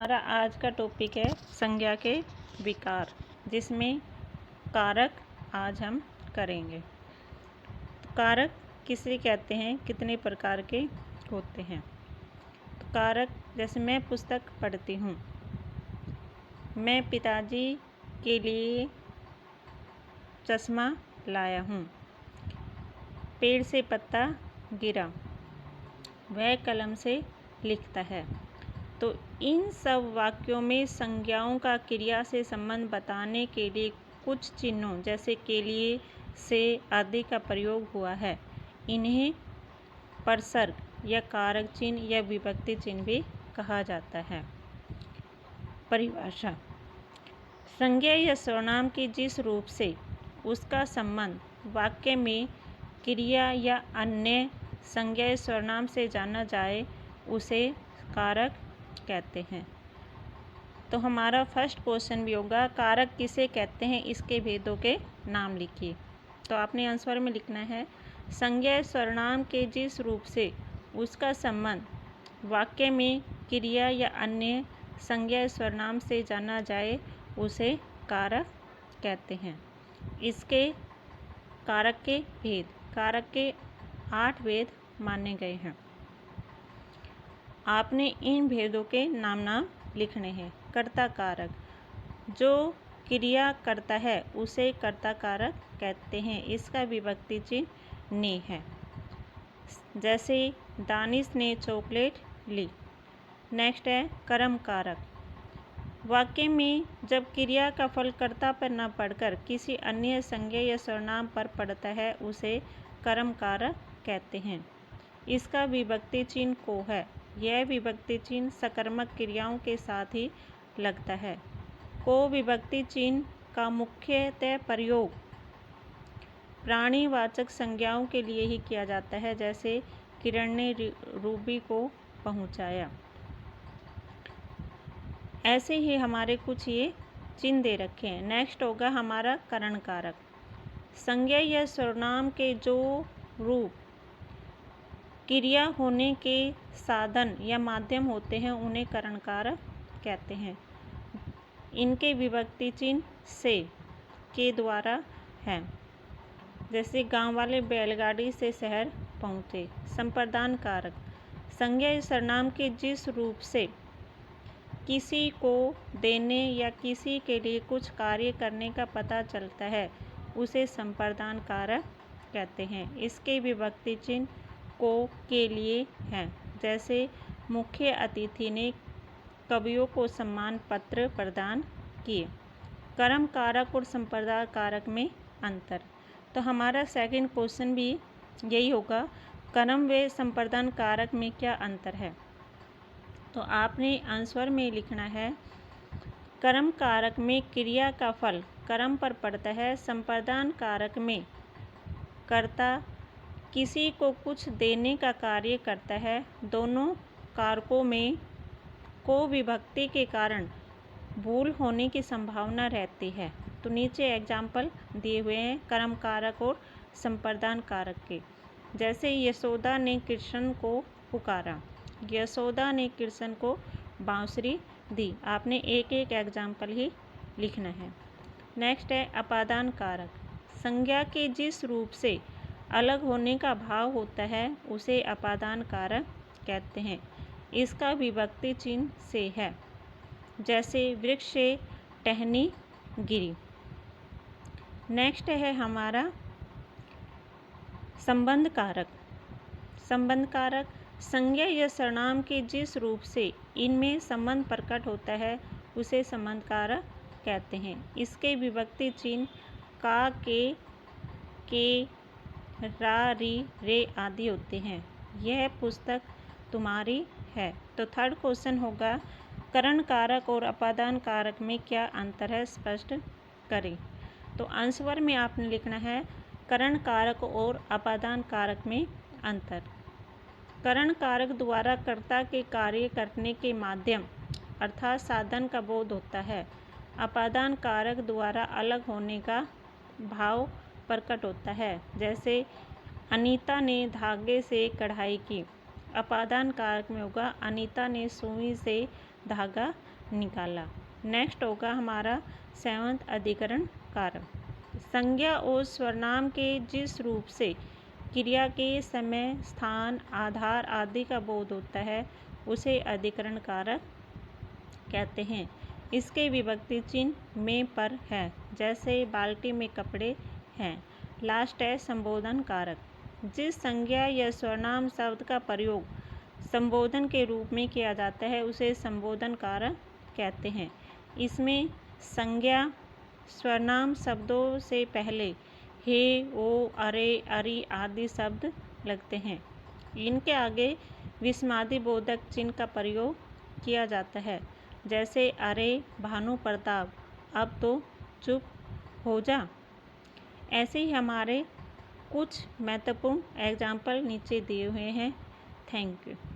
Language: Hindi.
हमारा आज का टॉपिक है संज्ञा के विकार, जिसमें कारक आज हम करेंगे। तो कारक किसे कहते हैं, कितने प्रकार के होते हैं। तो कारक, जैसे मैं पुस्तक पढ़ती हूँ, मैं पिताजी के लिए चश्मा लाया हूँ, पेड़ से पत्ता गिरा, वह कलम से लिखता है। तो इन सब वाक्यों में संज्ञाओं का क्रिया से संबंध बताने के लिए कुछ चिन्हों जैसे के लिए, से आदि का प्रयोग हुआ है। इन्हें परसर्ग या कारक चिन्ह या विभक्ति चिन्ह भी कहा जाता है। परिभाषा: संज्ञा या सर्वनाम के जिस रूप से उसका संबंध वाक्य में क्रिया या अन्य संज्ञा या सर्वनाम से जाना जाए, उसे कारक कहते हैं। तो हमारा फर्स्ट क्वेश्चन भी होगा, कारक किसे कहते हैं, इसके भेदों के नाम लिखिए। तो आपने आंसर में लिखना है, संज्ञा सर्वनाम के जिस रूप से उसका संबंध वाक्य में क्रिया या अन्य संज्ञा सर्वनाम से जाना जाए, उसे कारक कहते हैं। इसके कारक के भेद, कारक के 8 भेद माने गए हैं। आपने इन भेदों के नाम लिखने हैं। कर्ता कारक, जो क्रिया करता है उसे कर्ता कारक कहते हैं। इसका विभक्ति चिन्ह ने है। जैसे दानिश ने चॉकलेट ली। नेक्स्ट है कर्म कारक, वाक्य में जब क्रिया का फल कर्ता पर न पड़कर किसी अन्य संज्ञा या सर्वनाम पर पड़ता है, उसे कर्म कारक कहते हैं। इसका विभक्ति चिन्ह को है। यह विभक्ति चिन्ह सकर्मक क्रियाओं के साथ ही लगता है। को विभक्ति चिन्ह का मुख्यतः प्रयोग प्राणीवाचक संज्ञाओं के लिए ही किया जाता है। जैसे किरण ने रूबी को पहुंचाया। ऐसे ही हमारे कुछ ये चिन्ह दे रखे हैं। नेक्स्ट होगा हमारा करण कारक, संज्ञा या सर्वनाम के जो रूप क्रिया होने के साधन या माध्यम होते हैं, उन्हें करण कारक कहते हैं। इनके विभक्ति चिन्ह से के द्वारा है। जैसे गांव वाले बैलगाड़ी से शहर पहुँचे। संप्रदान कारक, संज्ञा या सर्वनाम के जिस रूप से किसी को देने या किसी के लिए कुछ कार्य करने का पता चलता है, उसे संप्रदान कारक कहते हैं। इसके विभक्ति चिन्ह को के लिए हैं। जैसे मुख्य अतिथि ने कवियों को सम्मान पत्र प्रदान किए। कर्म कारक और संप्रदान कारक में अंतर। तो हमारा सेकंड क्वेश्चन भी यही होगा, कर्म व संप्रदान कारक में क्या अंतर है। तो आपने आंसर में लिखना है, कर्म कारक में क्रिया का फल कर्म पर पड़ता है। संप्रदान कारक में कर्ता किसी को कुछ देने का कार्य करता है। दोनों कारकों में को विभक्ति के कारण भूल होने की संभावना रहती है। तो नीचे एग्जाम्पल दिए हुए हैं कर्म कारक और संप्रदान कारक के। जैसे यशोदा ने कृष्ण को पुकारा, यशोदा ने कृष्ण को बांसुरी दी। आपने एक एक एग्जाम्पल ही लिखना है। नेक्स्ट है अपादान कारक, संज्ञा के जिस रूप से अलग होने का भाव होता है, उसे अपादान कारक कहते हैं। इसका विभक्ति चिन्ह से है। जैसे वृक्ष से टहनी गिरी। नेक्स्ट है हमारा संबंध कारक, संबंध कारक संज्ञा या सर्वनाम के जिस रूप से इनमें संबंध प्रकट होता है, उसे संबंध कारक कहते हैं। इसके विभक्ति चिन्ह का, के, रा, री, रे आदि होते हैं। यह पुस्तक तुम्हारी है। तो थर्ड क्वेश्चन होगा, करण कारक और अपादान कारक में क्या अंतर है, स्पष्ट करें। तो आंसर में आपने लिखना है, करण कारक और अपादान कारक में अंतर। करण कारक द्वारा कर्ता के कार्य करने के माध्यम अर्थात साधन का बोध होता है। अपादान कारक द्वारा अलग होने का भाव प्रकट होता है। जैसे अनीता ने धागे से कढ़ाई की। अपादान कारक में होगा, अनीता ने सुई से धागा निकाला। नेक्स्ट होगा हमारा 7th अधिकरण कारक। संज्ञा और सर्वनाम के जिस रूप से क्रिया के समय, स्थान, आधार आदि का बोध होता है उसे अधिकरण कारक कहते हैं। इसके विभक्ति चिन्ह में पर है, जैसे बाल्टी में कपड़े हैं। लास्ट है संबोधन कारक। जिस संज्ञा या सर्वनाम शब्द का प्रयोग संबोधन के रूप में किया जाता है उसे संबोधन कारक कहते हैं। इसमें संज्ञा सर्वनाम शब्दों से पहले हे, ओ, अरे, अरि आदि शब्द लगते हैं। इनके आगे विस्मयादि बोधक चिन्ह का प्रयोग किया जाता है, जैसे अरे भानु प्रताप अब तो चुप हो जा। ऐसे ही हमारे कुछ महत्वपूर्ण एग्जाम्पल नीचे दिए हुए हैं। Thank you.